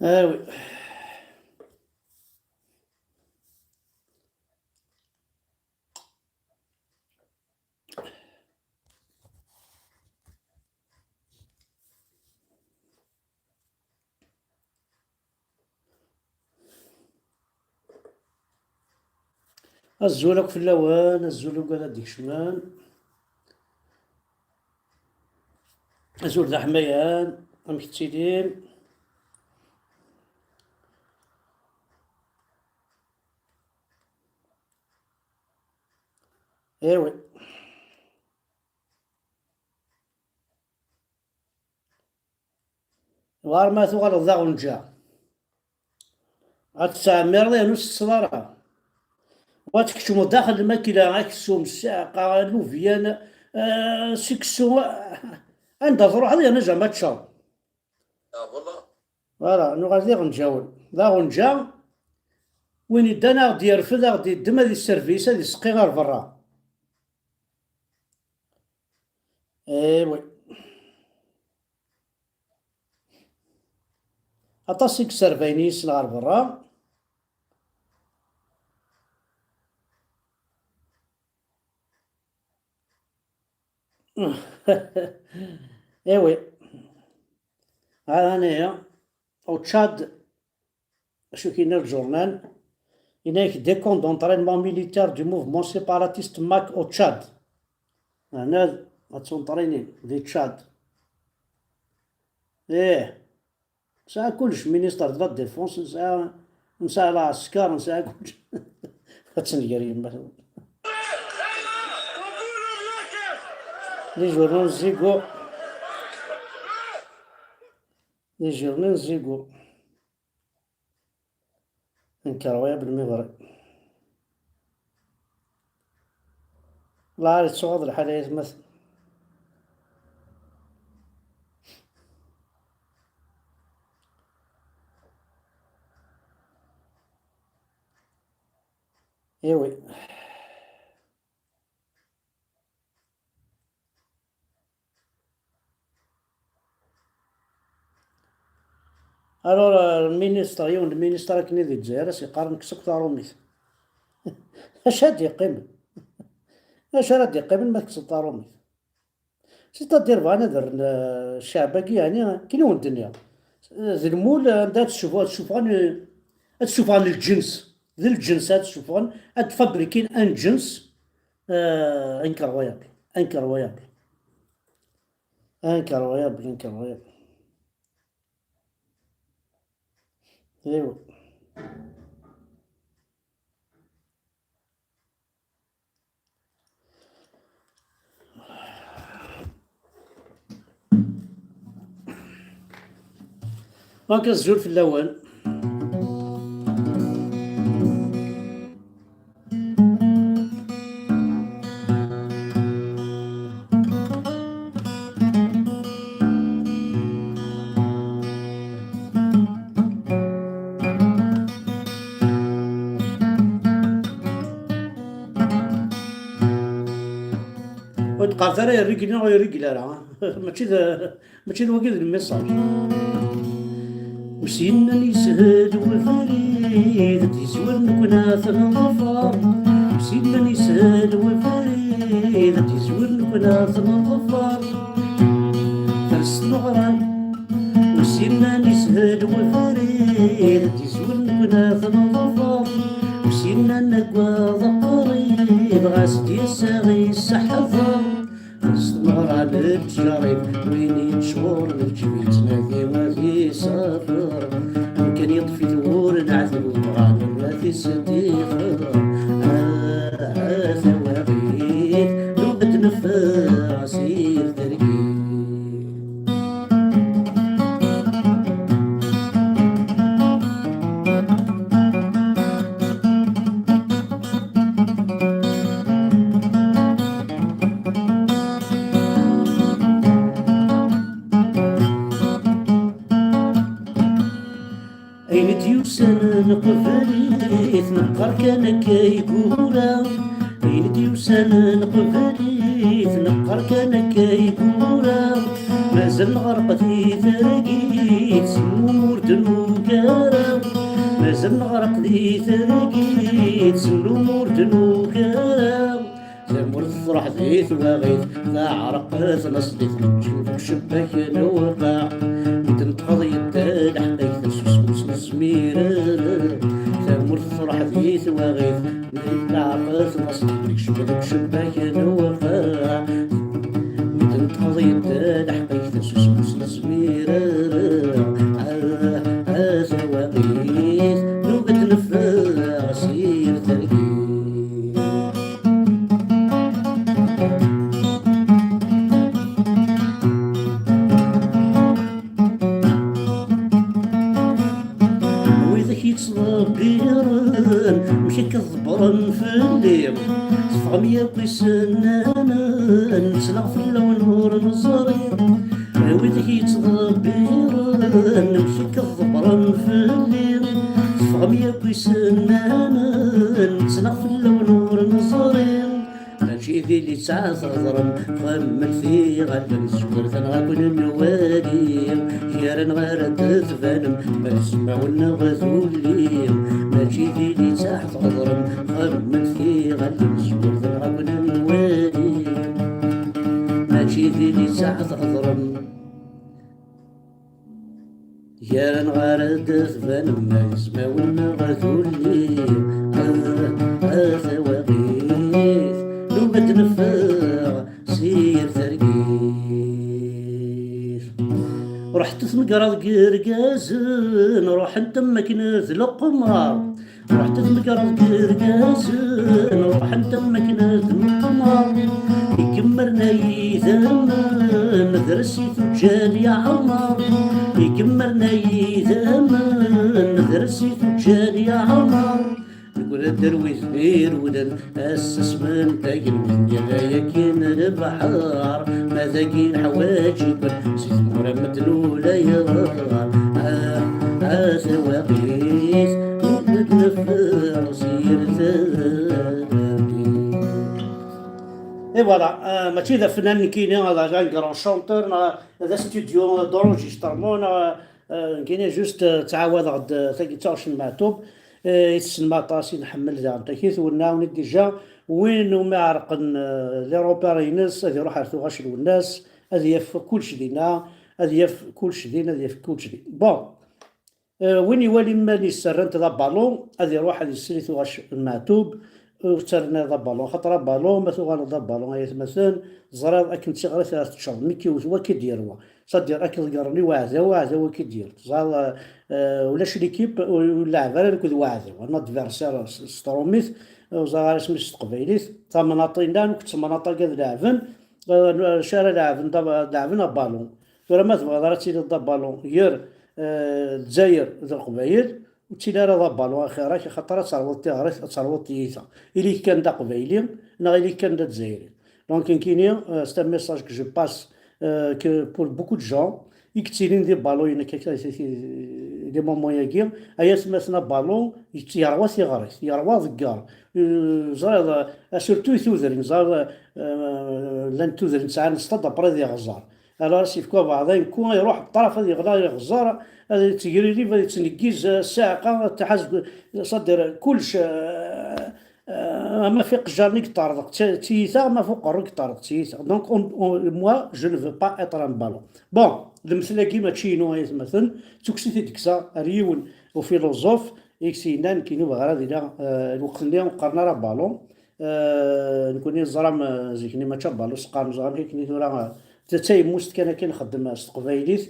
وي. الزولك في اللوان، الزولك قال ديك شمان، الزول ذا حميان أمكتيدين. وي. غار ما ثغر ذا غنجا أتسامر لي نص الصدارة واتكتم داخل الماكلة أكسوم الساقة لوفيان سكسو عندها تروح هذه نجا ما تشاو. والله فوالا نو غادي غنجاول ذا غنجا وين يدانا غدي يرفد غدي يدم هذه السيرفيس هذه يسقي غير برا. وي. أطاسيك سيرفينيس غير برا. وي. ها هنايا أو تشاد شو كاين الجورنال هناك ديكون دونطرينمون ميليتير دو موفمون سيباراتيست ماك أو تشاد. هنا غتونطريني دي تشاد. نساء كلش مينيستر دو لا ديفونس، نساء العسكر، نساء كلش. هتسنقر يما لي جورنال زيكو، لي جورنال زيكو نكرويا بالمغرب. الله عارف تصغر الحاليات مثلا. وي. الور المينيستر يون المينيستر كني دي الجزائر سيقارن كسك طاروميس. اش هاد يقيم، اش راه يقيم ما كسك طاروميس. سيتادير فانا در الشعبكي يعني كاين وين الدنيا ذي المول دا تشوف عن الجنس ذي الجنس تشوف عن تفبريكين ان جنس انكرويابل انكرويابل انكرويابل انكرويابل. ايوا. هاكا الزول في اللوان. وتقال ترى يريقلنا ويريقلا راه ماشي ذا وقت الميساج. وسينا يسهد وفريد تيزور نكونا ثنظفر، وسينا يسهد وفريد تيزور نكونا ثنظفر. فرس نغران وسينا يسهد وفريد تيزور نكونا ثنظفر، وسينا نقوى ضقريب غاسدي ساغي سحظر. فرس نغران الجريب وين يتشور الجبيل تنادي ما في سفر، كان يطفي ثور نعثر وطغان ما في سدي خضر. ثواغيث نوبة نفع سير ترقيب. أين ديوسن نقفليت نقر كان كيقولا، أين ديوسن نقفليت نقر كان كيقولا. مازال نغرق في ثراقيت سمور دنوكا مازال غرق ذي ثرقيت سلومور دنوكا زمر الفرح ذي ثواغيث ذا عرقات نصديت نشوفك شباك نوقع تنتقضي الدالح قيث سوسوس الزميرة زمر الفرح ذي ثواغيث ذا عرقات نصديت نشوفك شباك نوقع تنتقضي الدالح قيث سوسوس الزميرة ثواغيث نوقت نفا سير ترقيت صغيرا مشي كضبرن في الليل صفغم ياكل سنانا نسلغ في اللون نور نصرير ويدك يتصغبيرا مشي كضبرن في الليل صفغم ياكل سنانا نسلغ في اللون نور نصرير ماشي ذي اللي تسعى ثغرم غمل في غلبن سكرت غاكون النوادير كيرن غير تثفنم ما تسمعونا غزولير ماشي ذي اللي تسعى ثغرم غمل في غلبن سكرت غاكون النوادير ماشي ذي اللي تسعى ثغرم كيرن غير تثفنم ما تسمعونا غزولير ثواغيث نوبة نفاغ سير ترقيف رحت ثمقرض قرقازن روح انت مكناث القمر رحت ثمقرض قرقازن روح انت مكناث القمر يكمرنا يثمن ذرسيت وجال يا عمر يكمرنا يثمن ذرسيت وجال يا عمر نقول الدرويش غير ودن أسس من تاقل من يغايا كين البحار ما ذاقين حواجب سيد مورا مدلولة يغار ثواقيس نتنفر سير ثابي اي فوالا ماشي ذا فنان كيني هذا جان كرون شونتور هذا ستوديو دونجيسترمون كاين جوست تعاود غد ثاقي تاوشن معتوب يتسمى طاسي نحمل ذا نتاكيث وناوني ديجا وين ما عرقن لي روبارينس هذي يروح عرفتو غاش الناس هذي يف كلشي دينا هذي يف كلشي دينا هذي يف كلشي دينا بون وين يوالي مالي سرنت ذا بالون هذي يروح هذي السريثو غاش المعتوب وترنا ذا بالون خاطر بالون ما ثوغال ذا بالون هي مثلا زراد اكن تيغرا ثلاث شهور ميكي هو كيدير صدير اكل قرني واعزه هو كيدير زال ولاش ليكيب واللاعب راه كود واعزه وانا ادفيرسير ستروميث وزال اسمي قبيليت تا مناطينا كنت مناطق كذا لاعبن شارع لاعبنا بالون ولا ما تبغى راه تيدير ذا بالون غير الجزائر ذا القبايل وتيلا راه بالون اخيرا خاطر تصاوت تيتا اللي كان دا قبايلي نا اللي كان دا الجزائري دونك كاينين سي ان ميساج كو جو باس كو بور بوكو دو جون يكتيرين دي بالون دي مومون ياكي ايا سماتنا بالون يروا سيغاريس يروا ذكار زاد سورتو يثوذرين زاد لان توذرين ساعه نصطاد بريدي غزار alors سي فكوا بعضين كون يروح الطرف هذه غدا غزاره هذه تجري لي بغيت تنكيز الساعه تحز صدر كلش ما فيق جارنيك طارق تيسا ما فوق الرك طارق تيسا دونك موا جو نو فو با اتر ان بالون بون المثله كيما تشينو مثلا توكسيتي ديكسا ريون وفيلوزوف اكسينان كينو بغرا دينا الوقت اللي قرنا راه بالون نكوني الزرام زيكني ما تشا بالون سقام زرام كيكني راه تاي موست كان نخدم استقبايليت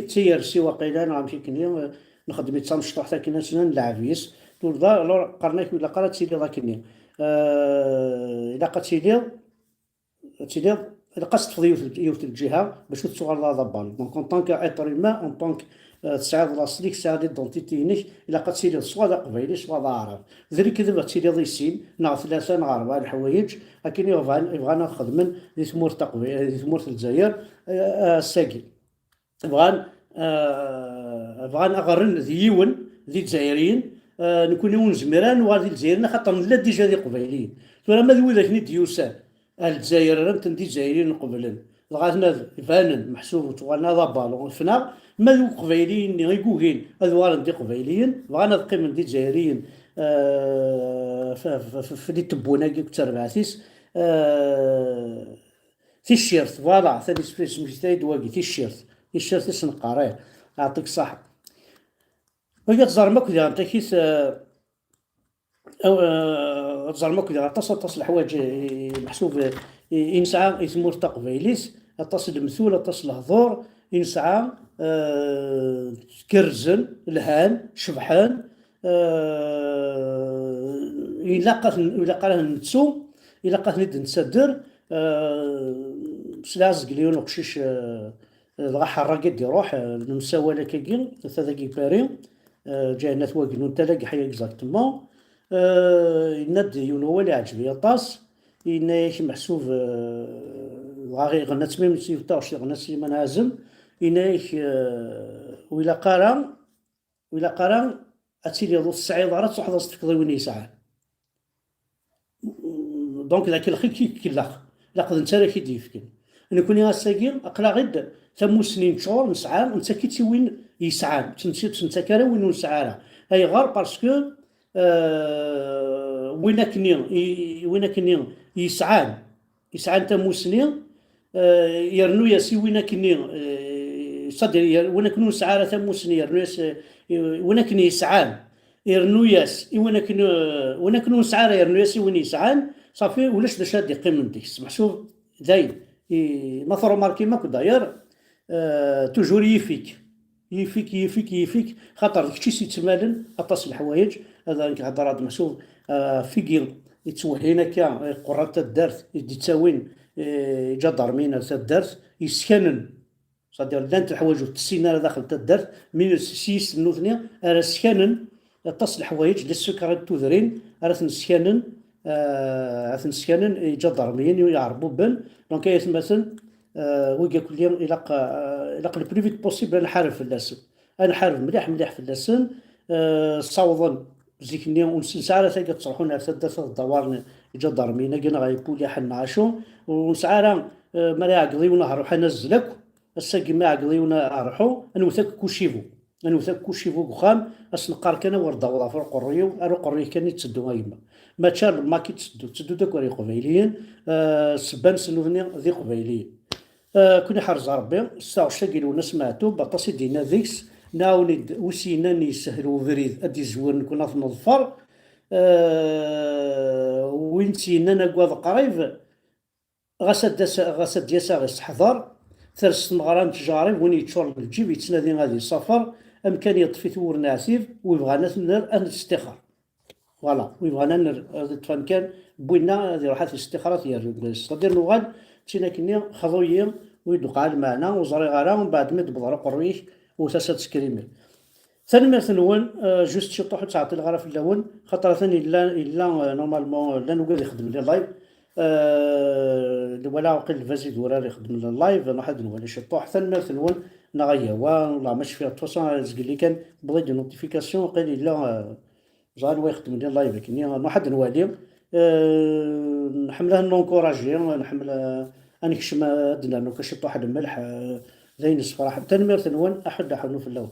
تيرسي واقيلا غنمشي كني نخدم تمشطو حتى كنا نلعبيس تقول ذا لو قرناك ولا قرات سيدي ذاكني الا قات سيدي الا قصت في يوت الجهه باش تصور هذا بال دونك اون طونك اتر ما اون طونك تساعد راسليك تساعد دونتيتينيك الا قات سيدي سوا ذا قبيلي سوا ذا عرب ذلك كذا سيدي ذي السين ناع ثلاثه ناع اربعه الحوايج لكن يبغى نخدم ذي ثمور تقوي ذي ثمور الجزائر الساكن بغان اغرن ذيون ذي الجزائريين نكونوا زمران وغادي الجزائريين خاطر لا ديجا ذي قبيليين ولا ما ذوي ذاك ديوسان الجزائر انت دي جزائريين قبلن غادنا فانن محسوب تغانا ذا بالون فنا ما ذو قبيليين غيكوكين اذوار دي قبيليين بغانا قيم دي جزائريين في دي تبونا كي كنت ربعتيس تيشيرت فوالا ثاني سبيس مشتاي دواكي تيشيرت سنقاريه يعطيك الصحة. وهي تزرمك كذا انت كيس تزرمك كذا تصل الحوايج محسوب ينسعى يثمر تقبيليس اتصل المثول اتصل الهضور ينسعى كرزن الهان شبحان إلا قال نتسو إلا قال ند نتسدر سلاز قليون وقشيش دغا حراقد يروح المساواة لكاكين ثلاثة كي باري جاينا ثواقنو نتا حيا اكزاكتومون يند يونو اللي عجبي طاس ينايك محسوب غاغي غنا تميم سيفتاوش غنا سليمان عازم ينايك وإلا قرا أتيلي ضو السعيد راه واحد تفكضي وين يسعى دونك ذاك الخير كي لاقد نتا راه كيديفكن انا كوني غاساكين اقلا غير ثمو سنين شهور نسعى نتا كي وين يسعى نتا كرا وين نسعى هاي غير باسكو وين كني يسعى نتا موسنين يرنو ياسي وين كني صدر وين كنو نسعى ثمو سنين يرنو ياس وين كني يسعى يرنو ياس وين كنو نسعى يرنو ياسي وين يسعى صافي ولاش باش هادي يقيم من ديك محسوب داين مثلا ماركي ماكو داير توجور يفيك خاطر داكشي سيتمالن اطاس الحوايج هذا كيهضر هاد محسوب فيكير يتوهينا كا قرات الدرت يدي تاوين جا ضرمينا الدرت يسكنن صدير لانت الحوايج تسينا داخل الدرت من سيس نوثني راه سكنن اطاس الحوايج للسكر تودرين راه نسكنن أثنسكانن جدرمين ويعربوا بن دونك يتمثل ويقول كل يوم إلا البريفيت بوسيبل نحارب في اللسن أنا حارب مليح في اللسن صوضا زيكني ونسعى ثقة تصرحون على ثلاثة الدوار جدرمين قلنا غايبولي حنا عاشو ونسعى ما يعقلي ونهر حنزلك الساقي ما يعقلي ونهرحو نوثك كوشيفو خام اسنقار كان ورد دورا في القرية كان يتسدو غايما ما تشار ما كيتسدو داك وري قبيليين سبان سنوذني ذي قبيليين كنا حرز ربي الساعة شاقلو نسمعتو بطاسي دينا ذيكس ناولي وسينا نيسهلو فريد ادي زور كنا في نظفر وين سينا نقواض قريب غاسد دياسا غيس حضر ثرس مغران تجاري وين يتشور بالجيب يتنادي غادي السفر امكان يطفي ثور ناسيف ويبغانا نر الاستخار فوالا ويبغانا نر كان بوينا هذه راحت الاستخارات هي صدير لغاد تينا كني خضويين ويدقال معنا وزري غارا ومن بعد ما تبضر قرويش وتسات سكريمي ثاني مثلا جوست شي طوح تعطي الغرا في اللون خاطر ثاني الا نورمالمون لا نقدر يخدم لي لايف ولا وقيل الفازيد ورا يخدم لي اللايف واحد ولا شي طوح ثاني مثلا نغيا والله ماشي فيها توصل زقلي كان بغيت دي نوتيفيكاسيون قال لا زال يخدم لي اللايف كني واحد نوالي نحمله نونكوراجي نحمل انا كش ما درنا كشي واحد الملح زين الصراحه تنمير ثنون احد حنو في اللون